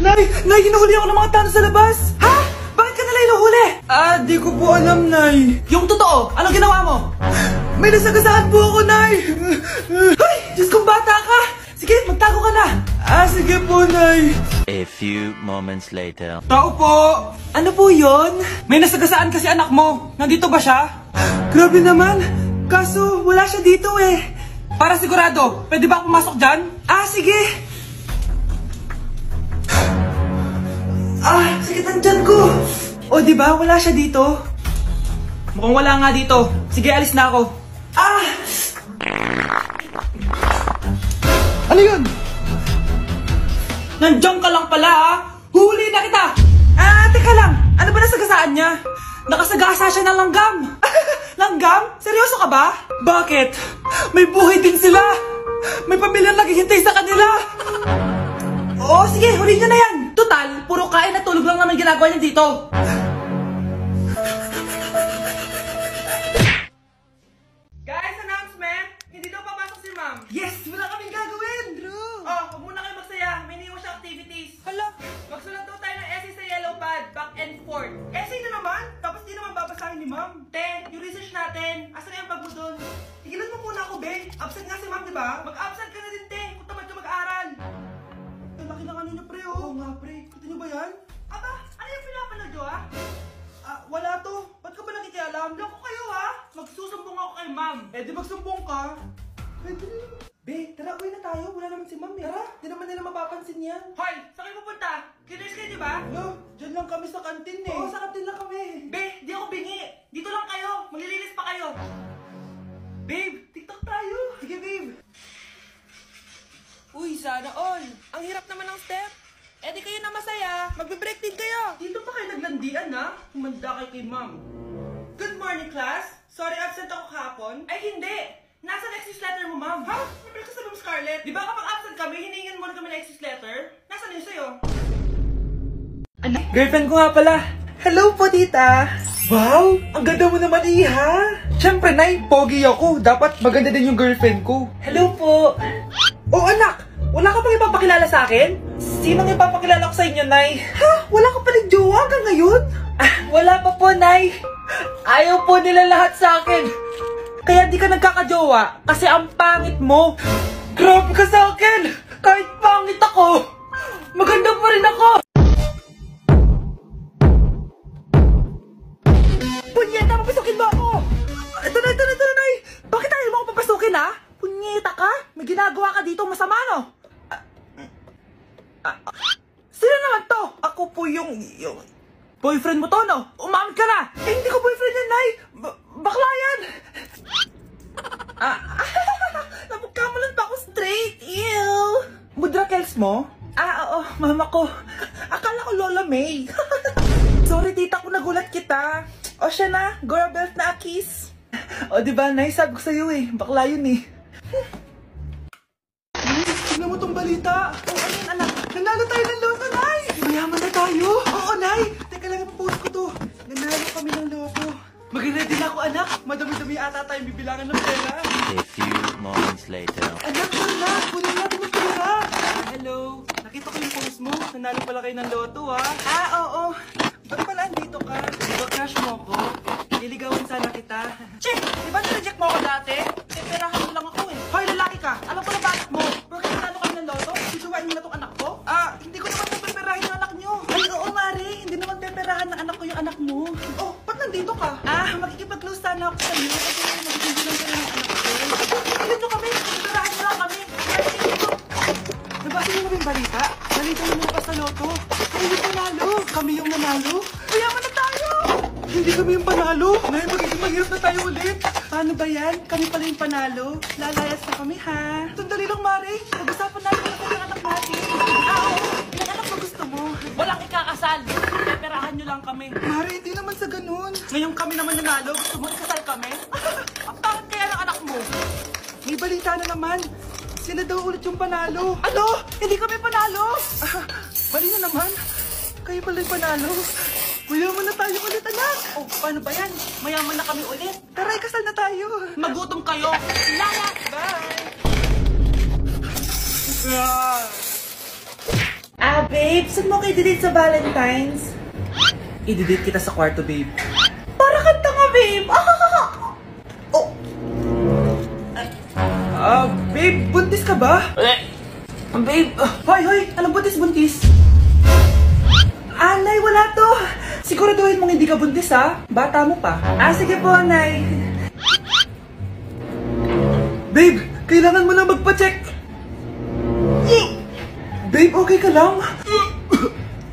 Nay, hinuhuli ako ng mga tanong sa labas. Ha? Bakit ka nila hinuhuli? Di ko po alam, Nay. Yung totoo, anong ginawa mo? May nasagasaan po ako, Nay. Ay, Diyos kong bata ka. Sige, magtago ka na. Sige po, Nay. A few moments later. Tao po. Ano po yun? May nasagasaan kasi anak mo. Nandito ba siya? Grabe naman. Kaso, wala siya dito eh. Para sigurado, pwede ba ako pumasok dyan? Sige. Sakit ang tiyan ko. O, diba? Wala siya dito. Mukhang wala nga dito. Sige, alis na ako. Ano yun? Nandiyan ka lang pala, ha? Huli na kita! Teka lang. Ano ba nasagasaan niya? Nakasagasa siya ng langgam. Langgam? Seryoso ka ba? Bakit? May buhay din sila. May pamilyang naghihintay sa kanila. Oo, sige, huli niyo na yan. Total, puro kain at tulog lang naman ginagawa niya dito. Guys, announcement! Hindi daw papasok si ma'am. Yes! Wala kaming gagawin! True! Huwag muna kayo magsaya. May iniwan siya activities. Hala! Magsulat daw tayo ng essay sa yellow pad, back and forth. Essay na naman? Tapos di naman babasahin ni ma'am. Yung research natin. Asan yung bag mo dun? Tigilan mo muna ako, be. Absent nga si ma'am, di ba? Mag-absent ka na din, te. Kung tamad ka mag-aaral. Laki ng ano niyo, pre, oh. Oo nga, pre. Kita niyo ba yan? Aba, ano yung pinapanood niyo, ha? Wala to. Ba't ka ba nakikialam? Loko kayo, ha? Magsusumbong ako kay ma'am. Di magsumbong ka. Pwede rin. Be, tara, uwi na tayo. Wala naman si ma'am, eh. Tara, di naman nila mapapansin yan. Hoy, saan kayo pupunta? Cleaners kayo, di ba? Dyan lang kami sa kantin, eh. Oo, sa kantin lang kami. Be, di ako bingi. Dito lang kayo. Maglilinis pa kayo. Babe, TikTok tayo. Sige, babe. Uy, sana all. Ang hirap naman ng step. Di kayo na masaya. Magbe-break din kayo. Dito pa kayo naglandian, ha? Humanda kayo kay ma'am. Good morning, class. Sorry, absent ako kahapon. Ay, hindi. Nasa excuse letter mo, ma'am. Ha? Nabalik ka sa Ma'am Scarlett. Di ba kapag absent kami, hiningan mo na kami ng excuse letter? Nasaan yun sa'yo? Ano? Girlfriend ko nga pala. Hello po, tita. Wow, ang ganda mo naman, iha. Siyempre, Nay, pogi ako. Dapat maganda din yung girlfriend ko. Hello po. Oh, anak, wala ka pang ipapakilala sa akin? Sinong ipapakilala ko sa inyo, Nay? Ha? Wala ka palang jowa hanggang ngayon? Wala pa po, Nay. Ayaw po nila lahat sa akin. Kaya di ka nagkakajowa kasi ang pangit mo. Grabe ka sa akin! Kahit pangit ako, maganda pa rin ako! Punyeta, papasukin mo ako! Ito na, Nay! Bakit ayaw mo ako papasukin, ha? Punyeta ka? May ginagawa ka dito masama, no? Sino naman to? Ako po yung boyfriend mo to, no? Umamit ka na! Hindi ko boyfriend yan, Nay! Bakla yan! Napagkamalan pa ako straight! Ew! Mudra Kels mo? Oo, mama ko. Akala ko Lola May. Sorry, tita, kung nagulat kita. O siya na, Gora Belt na Akis. O diba, Nay, sabi ko sa'yo eh. Bakla yun eh. Tignan mo tong balita. Ano yan, anak? Nanalo tayo ng loto, Nay! Mayaman na tayo. Oo, Nay! Teka lang, ipapost ko to. Nanalo kami ng loto. Mag-ready din ako, anak. Madami-dami ata tayong bibilangan ng pera. A few moments later. Anak, kunin natin ng pera. Hello. Nakita ko yung post mo. Nanalo pala kayo ng loto, ha? Oo. Ba't pala andito ka? Di ba crush mo ko? Liligawan sana kita. Che! Di ba na-reject mo ako dati? Perahan mo lang ako eh. Hoy, lalaki ka! Alam ko na bakit mo. Bakit nanalo kayo ng loto? Susuwain mo na tong anak ko? Hindi ko naman peperahin yung anak nyo. Ay, oo, Mari. Hindi naman peperahan ng anak ko yung anak mo. Oh, ba't nandito ka? Makikipag-close sana ako sa'yo. Kasi magiging lang kayo ng anak ko. Tignan nyo kami. Peperahan nyo lang kami. Nabasa nyo kami yung balita? Balita nyo mga sa loto. Kami yung panalo. Kami yung nanalo. Mayaman na tayo! Hindi kami yung panalo. Nay, magiging mahirap na tayo ulit. Paano ba yan? Kami pala yung panalo. Lalayas na kami, ha? Sandali lang, Mari. Pag-usapan natin na ng anak natin. Oo. Ilang anak ba gusto mo? Walang ikakasal. Peperahan nyo lang kami. Mari, hindi naman sa ganun. Ngayon kami naman nanalo. Gusto mo ikasal kami? Ang pangit kaya ng anak mo. May balita na naman. Sila daw ulit yung panalo. Ano? Hindi kami panalo. Mali na naman. Kayo pala yung panalo. Mayaman na tayo ulit, anak. Oh, paano ba yan? Mayaman na kami ulit. Tara, ikasal na tayo. Magutom kayo. Lala. Bye. Babe, saan mo kayo didate sa Valentine's? I-didate kita sa kwarto, babe. Para kanta nga, babe! Oh! Babe, buntis ka ba? Babe, hoy! Anong buntis? Nay, wala to! Siguraduhin mong hindi ka buntis, ha? Bata mo pa. Sige po, Nay. Babe, kailangan mo na magpa-check. Babe, okay ka lang?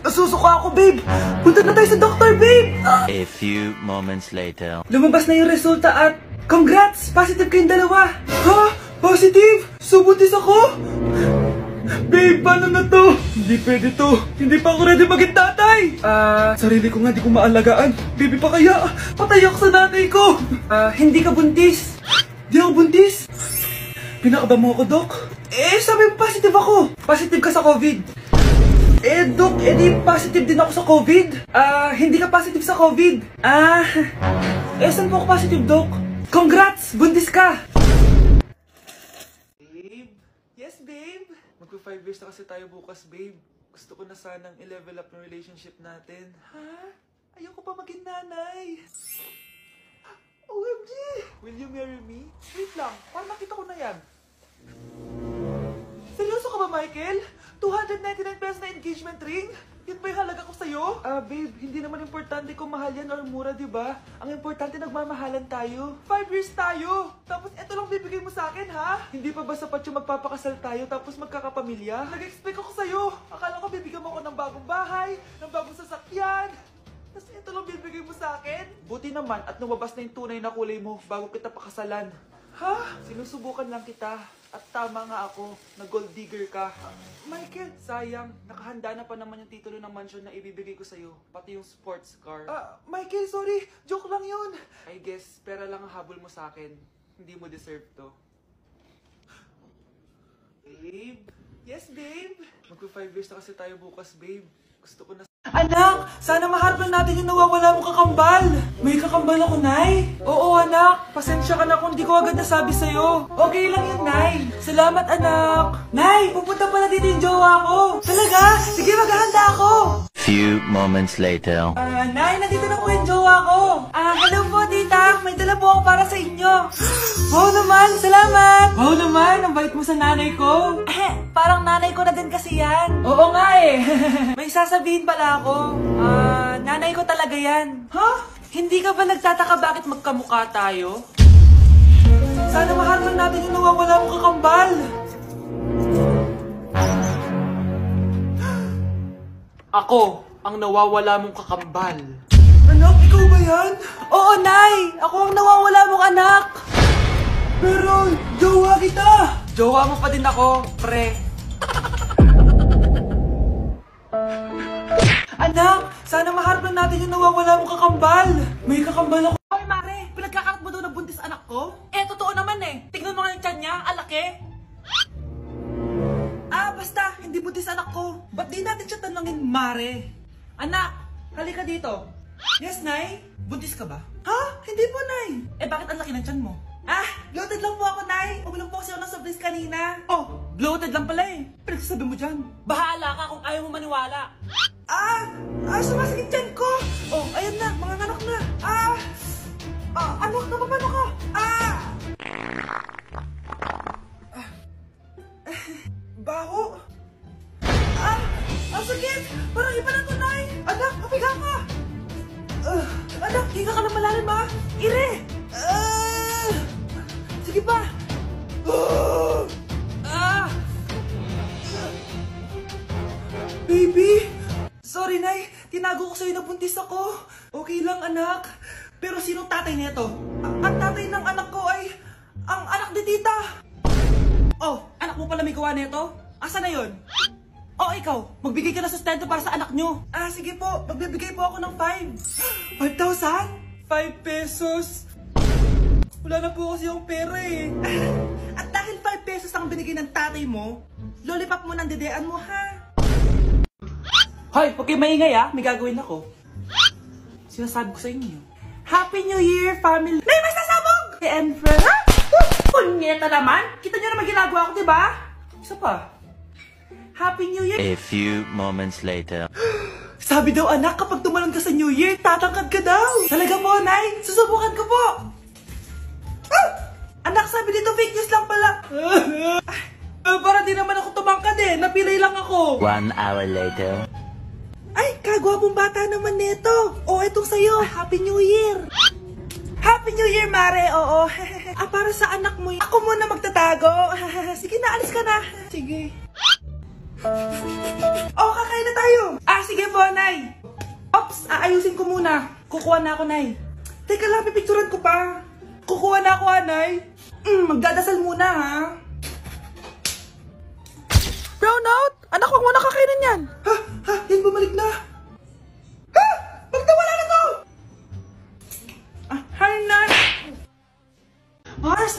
Nasusuka ako, babe. Punta na tayo sa doktor, babe. A few moments later. Lumabas na yung resulta at congrats! Positive kayong dalawa. Ha? Positive? So, buntis ako? Babe, paano na to? Hindi pwede to. Hindi pa ako ready maging tatay. Sarili ko nga di ko maalagaan. Baby pa kaya? Patay ako sa nanay ko. Hindi ka buntis. Di ako buntis? Pinakaba mo ako, Dok? Sabi mo positive ako. Positive ka sa COVID. Dok, di positive din ako sa COVID. Hindi ka positive sa COVID. Saan po ako positive, Dok? Congrats! Buntis ka! Babe? Yes, babe? Magpa 5 years na kasi tayo bukas, babe. Gusto ko na sanang i-level up yung relationship natin. Ha? Ayoko pa maging nanay. OMG! Will you marry me? Wait lang, parang nakita ko na yan. Seryoso ka ba, Michael? 299 pesos na engagement ring? Yun ba yung halaga ko sa'yo? Babe, hindi naman importante kung mahal yan or mura, di ba? Ang importante, nagmamahalan tayo. 5 years tayo! Tapos eto lang bibigay mo sa akin, ha? Hindi pa ba sapat yung magpapakasal tayo tapos magkakapamilya? Nag-expect ako sa'yo! Akala ko bibigyan mo ako ng bagong bahay, ng bagong sasakyan. Tapos ito lang bibigay mo sa akin? Buti naman at lumabas na yung tunay na kulay mo bago kita pakasalan. Ha? Sinusubukan lang kita. At tama nga ako, na gold digger ka. Michael, sayang. Nakahanda na pa naman yung titulo ng mansion na ibibigay ko sa'yo. Pati yung sports car. Michael, sorry. Joke lang yun. I guess, pera lang ang habol mo sa akin. Hindi mo deserve to. Babe? Yes, babe? Magpa 5 years na kasi tayo bukas, babe. Gusto ko na... Anak! Sana maharap natin yung nawawala mong kakambal! May kakambal ako, Nay! Oo, anak! Pasensya ka na kung di ko agad nasabi sa'yo. Okay lang yun, Nay! Salamat, anak! Nay! Pupunta pala dito yung jowa ko! Talaga? Sige, maghahanda ako! Few moments later. Nay, nandito na po yung jowa ko! Hello po, tita! May dala po ako para sa inyo! Wow naman! Salamat! Wow naman! Ang bait mo sa nanay ko! Parang nanay ko na din kasi yan! Oo nga eh! May sasabihin pala ako. Nanay ko talaga yan. Ha? Hindi ka ba nagtataka bakit magkamukha tayo? Sana maharap natin yung nawawala mong kakambal. Ako, ang nawawala mong kakambal. Anak, ikaw ba yan? Oo, Nay! Ako ang nawawala mong anak! Pero, jowa kita! Jowa mo pa din ako, pre. Anak, sana maharap natin yung nawawala mong kakambal. May kakambal ako. Hoy, Mare! Pinagkakarat mo daw na buntis anak ko? Totoo naman eh. Tignan mo nga yung tiyan niya, alaki. Basta, hindi buntis anak ko. Ba't di natin siya tanongin, Mare? Anak, halika dito. Yes, Nay? Buntis ka ba? Ha? Hindi po, Nay. Bakit ang laki ng tiyan mo? Bloated lang po ako, Nay. Uminom po kasi ako ng soft kanina. Oh, bloated lang pala eh. Pinagsasabi mo dyan. Bahala ka kung ayaw mo maniwala. Sumasakit tiyan ko. Oh, ayun na, mga anak na. Anak na, paano ka? Baho. Ang sakit. Parang iba na to, Nay. Anak, papiga ka. Anak, higa ka na malalim, ha? Ire. Sige pa. Baby. Sorry, Nay. Tinago ko sa'yo na buntis ako. Okay lang, anak. Pero sinong tatay nito? Ang tatay ng anak ko ay ang anak ni tita. Oh, anak mo pala may gawa nito? Asa na yun? Oh, ikaw, magbigay ka na sustento para sa anak nyo. Sige po, magbibigay po ako ng 5. 5,000? 5 pesos? Wala na po kasi yung pera eh. At dahil 5 pesos ang binigay ng tatay mo, lollipop mo ng dedean mo, ha? Hoy, huwag kayo maingay ha, may gagawin ako. Sinasabi ko sa inyo. Happy New Year, family! Nay, mas nasabog! And friend, Punyeta naman! Kita nyo naman ginagawa ko, diba? Isa pa. Happy New Year! A few moments later. Sabi daw anak, kapag tumalon ka sa New Year, tatangkad ka daw. Talaga po, Nay? Susubukan ko po. Ah! Anak, sabi dito fake news lang pala. Para di naman ako tumangkad eh. Napilay lang ako. 1 hour later. Ay, kagwapong bata naman nito. O, etong sa'yo. Happy New Year. Happy New Year, Mare. Oo. Para sa anak mo. Ako muna magtatago. Sige na, alis ka na. Sige. Oh, kakain na tayo. Sige po, Nay. Ops, aayusin ko muna. Kukuha na ako, Nay. Teka lang, pipicturan ko pa. Kukuha na ako, Nay. Magdadasal muna, ha? Brownout! Anak, huwag mo na kakainin yan. Yan bumalik na. Bakit nawala na to? Hi, Nay.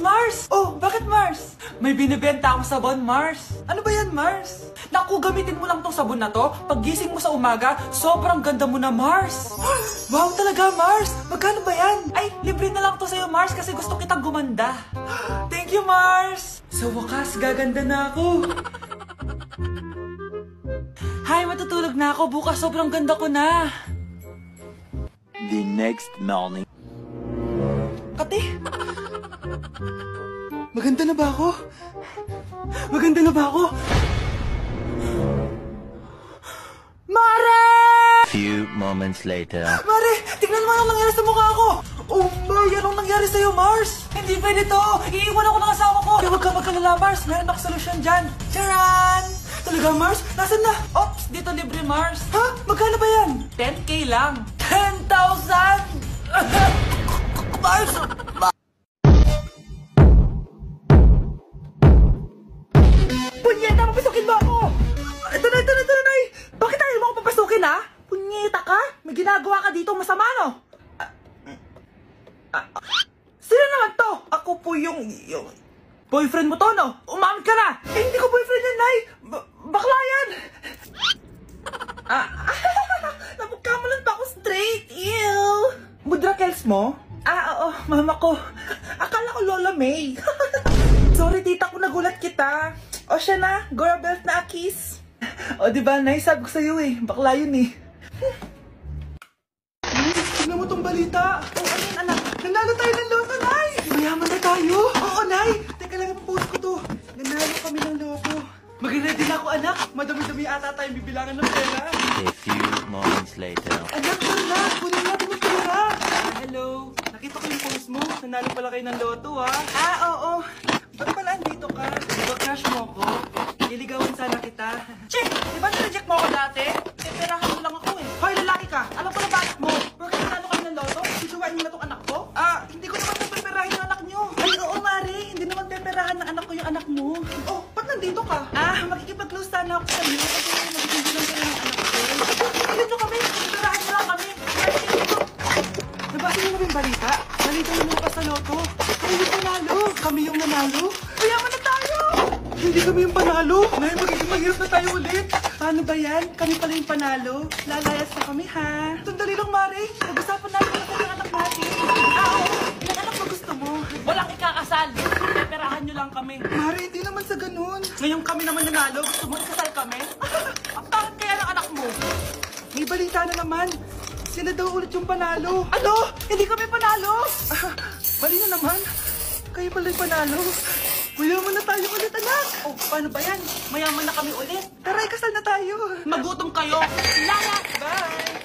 Mars! Oh, bakit Mars? May binibenta akong sabon, Mars. Ano ba yan, Mars? Naku, gamitin mo lang tong sabon na to. Paggising mo sa umaga, sobrang ganda mo na, Mars. Wow, talaga, Mars. Magkano ba yan? Ay, libre na lang to sa'yo, Mars, kasi gusto kitang gumanda. Thank you, Mars. Sa wakas, gaganda na ako. Hi, matutulog na ako. Bukas, sobrang ganda ko na. The next morning. Kati? Maganda na ba ako? Maganda na ba ako? Mare! Few moments later. Mare, tignan mo anong nangyari sa mukha ko! Oh my, anong nangyari sa'yo, Mars? Hindi pwede to! Iiwan ako ng asawa ko! Kaya huwag ka magkalala, Mars. Meron ako solusyon dyan. Charan! Talaga, Mars? Nasaan na? Ops, dito libre, Mars. Ha? Magkano ba yan? 10K lang. 10,000! Mars! Punyeta, papasukin mo ako! Ito na, Nay! Bakit ayaw mo ako papasukin, ha? Punyeta ka? May ginagawa ka dito masama, no? Sino naman to? Ako po yung boyfriend mo to, no? Umamit ka na! Hindi ko boyfriend yan, Nay! Bakla yan! Napagkamalan ba ako straight? Ew! Mudra Kels mo? Oo, mama ko. Akala ko Lola May. Sorry, tita ko, nagulat kita. O siya na, girl belt na kiss. O diba, Nay, sabi ko sa'yo eh. Bakla yun eh. Tingnan mo tong balita. Oh, ano yun, anak? Nanalo tayo ng loto, Nay! Mayaman na tayo. Oo, Nay. Teka lang, ipapost ko to. Nanalo kami ng loto. Mag-ready na ako, anak. Madami-dami ata tayong bibilangan ng pera. A few moments later. Anak, tara! Kunin natin yung pera! Hello! Nakita ko yung post mo. Nanalo pala kayo ng loto, ha? Oo. Ba't pala andito ka? Diba crush mo ko? Liligawan sana kita. Che! Diba na-reject mo ako dati? Perahan mo lang ako eh. Hoy, lalaki ka! Alam ko na bakit mo. Bakit nanalo kayo ng loto? Susuwain mo na tong anak ko? Hindi ko naman peperahin yung anak nyo. Ay, oo, Mari. Hindi naman peperahan ng anak ko yung anak mo. Oh, ba't nandito ka? Makikipag-close sana ako sa'yo. Kasi magiging lang kayo ng anak ko. Ayun nyo kami. Peperahan mo lang kami. Nabasa niyo na ba yung balita? Balita yung mga sa loto. Kami yung panalo. Kami yung nanalo. Mayaman na tayo! Hindi kami yung panalo. Nay, magiging mahirap na tayo ulit. Paano ba yan? Kami pala yung panalo. Lalayas na kami, ha? Sandali lang, Mari. Pag-usapan natin na ng anak natin. Oo. Ilang anak ba gusto mo? Walang ikakasal. Peperahan nyo lang kami. Mari, hindi naman sa ganun. Ngayon kami naman nanalo. Gusto mo ikasal kami? Ang pangit kaya ng anak mo. May balita na naman. Sila daw ulit yung panalo. Ano? Hindi kami panalo. Mali na naman. Kayo pala yung panalo. Mayaman na tayo ulit, anak. Oh, paano ba yan? Mayaman na kami ulit. Tara, ikasal na tayo. Magutom kayo. Lala. Bye.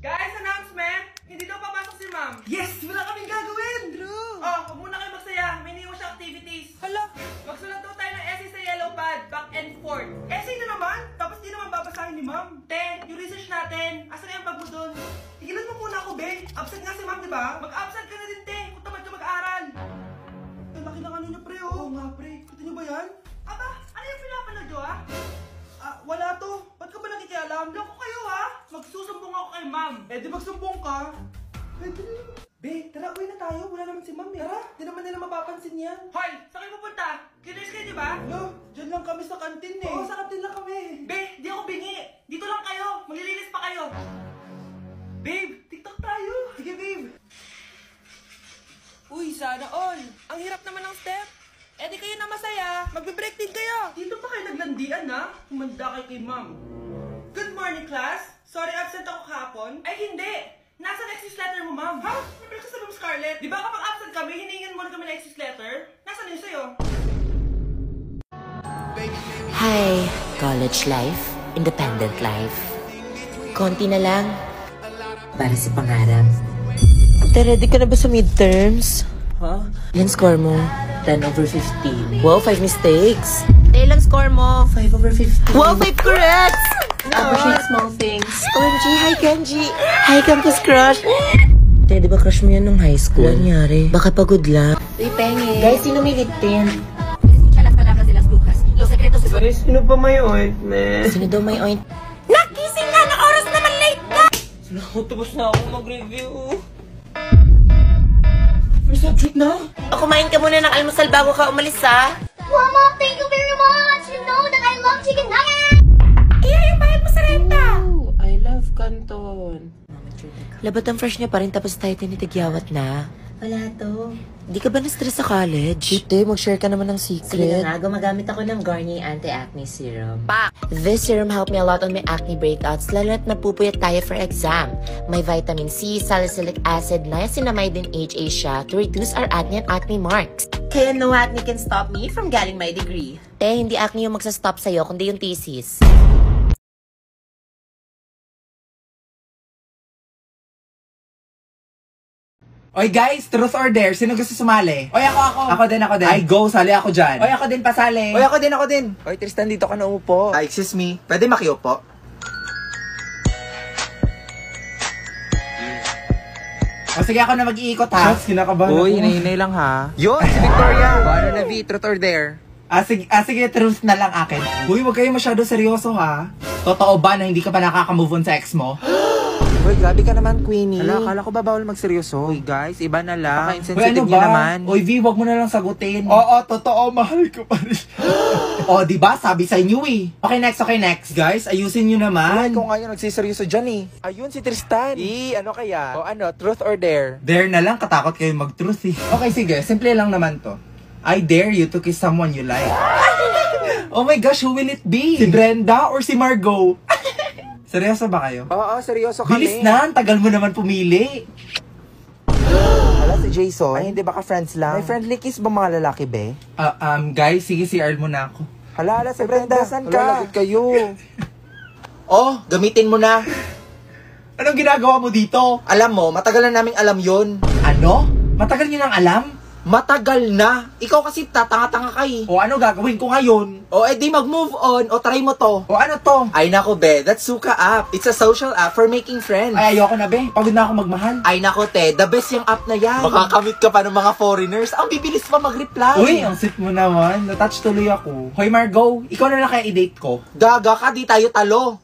Guys, announcement. Hindi daw papasok si ma'am. Yes, wala kaming gagawin. True. Oh, huwag muna kayo magsaya. May iniwan siya activities. Hala, magsulat daw tayo ng essay sa yellow pad, back and forth. Essay na naman? Tapos di naman babasahin ni ma'am. Te, yung research natin. Asan na yung bag mo dun? Tigilan mo muna ako, be. Absent nga si ma'am, di ba? Mag-absent ka na din, te. Kung tamad ka mag-aaral. Ang laki ng ano niyo, pre, oh. Oo nga, pre. Kita niyo ba yan? Aba, ano yung pinapanood nyo, ha? Wala to. Ba't ka ba nakikialam? Loko kayo, ha? Magsusumbong ako kay ma'am. Eh, di magsumbong ka. Pwede na yun. Be, tara, uwi na tayo. Wala naman si ma'am, eh. Tara, di naman nila mapapansin yan. Hoy, saan kayo pupunta? Kinis kayo, di ba? No, dyan lang kami sa kantin, eh. Oo, sa kantin lang kami. Be, di ako bingi. Dito lang kayo. Maglilinis pa kayo. Babe, TikTok tayo. Sige, babe. Uy, sana all. Ang hirap naman ng step. Eh di kayo na masaya. Magbe-break din kayo. Dito pa kayo naglandian ha? Humanda kayo kay ma'am. Good morning, class. Sorry, absent ako kahapon. Ay, hindi. Nasaan exit letter mo, ma'am? Ha? May breakfast na ba, Scarlett? Di ba kapag absent kami, hiningan mo na kami ng exit letter? Nasaan yun sa'yo? Hi, college life, independent life. Konti na lang para sa pangarap. Ready ka na ba sa midterms? Ha? Ilan score mo? 10 over 15. Wow, 5 mistakes. Ilang score mo? 5 over 50. Wow, 5 corrects! Appreciate small things. OMG, hi Kenji! Hi campus crush! Di ba crush mo yan nung high school? Ano nangyari? Baka pagod lang. Uy, penge. Guys, sino may lip tint? Sino pa may ointment? Sino daw may oint? Nagising na! Na oras naman late ka! Tapos na ako mag-review. May subject na? O, kumain ka muna ng almusal bago ka umalis, ha? Mama, thank you very much. You know that I love chicken nuggets. Kaya yung bayad mo sa renta! Oh, I love Canton. Labat ang fresh niya pa rin tapos tayo tinitigyawat na. Wala to. Di ka ba na-stress sa college? Hindi, mag-share ka naman ng Sige secret. na nga, gumagamit ako ng Garnier Anti-Acne Serum. This serum helped me a lot on my acne breakouts, lalo na't napupuyat tayo for exam. May vitamin C, salicylic acid, niacinamide, and HA siya to reduce our acne and acne marks. Kaya no acne can stop me from getting my degree. Hindi acne yung magsastop sa'yo, kundi yung thesis. Oy guys, truth or dare? Sino gusto sumali? Oy, ako. Ako din. Ay, go, sali ako dyan. Oy, ako din, pasali. Oy, ako din. Oy, Tristan, dito ka na upo. Excuse me, pwede makiupo? O sige, ako na mag-iikot ha. Shots, kinakabahan Uy, hinay lang ha. Yun, si Victoria. Ano na, V, truth or dare? Sige, truth na lang akin. Uy, wag kayo masyado seryoso ha. Totoo ba na hindi ka pa nakaka-move on sa ex mo? Uy, grabe ka naman, Queenie. Akala ko ba bawal magseryoso? Uy, guys, iba na lang. Uy, Insensitive niyo naman. Uy, V, wag mo na lang sagutin. Oo, totoo, mahal ko pa rin. O, diba? Sabi sa inyo eh. Okay, next. Guys, ayusin nyo naman. Ikaw nga yung nagsiseryoso dyan eh. Ayun, si Tristan. Ano kaya? O ano, truth or dare? Dare na lang, katakot kayo mag-truth eh. Okay, sige, simple lang naman to. I dare you to kiss someone you like. Oh my gosh, who will it be? Si Brenda or si Margot? Seryoso ba kayo? Oo, seryoso kami. Bilis na, ang tagal mo naman pumili. Hala, si Jason. Ay, hindi baka friends lang? May friendly kiss ba mga lalaki, be? Guys, sige, CR muna ako. Hala, si Brenda, saan ka? Lagot kayo. Oh, gamitin mo na. Anong ginagawa mo dito? Alam mo, matagal na naming alam yun. Ano? Matagal niyo nang alam? Matagal na. Ikaw kasi tatanga-tanga ka eh. O ano gagawin ko ngayon? O edi mag-move on o try mo to. O ano to? Ay nako be, that's Suka app. It's a social app for making friends. Ay, ayoko na be. Pagod na ako magmahal. Ay nako te, the best yung app na yan. Makakamit ka pa ng mga foreigners. Ang bibilis pa mag-reply. Uy, ang sweet mo naman. Natouch tuloy ako. Hoy Margot, ikaw na lang kaya i-date ko. Gaga ka, di tayo talo.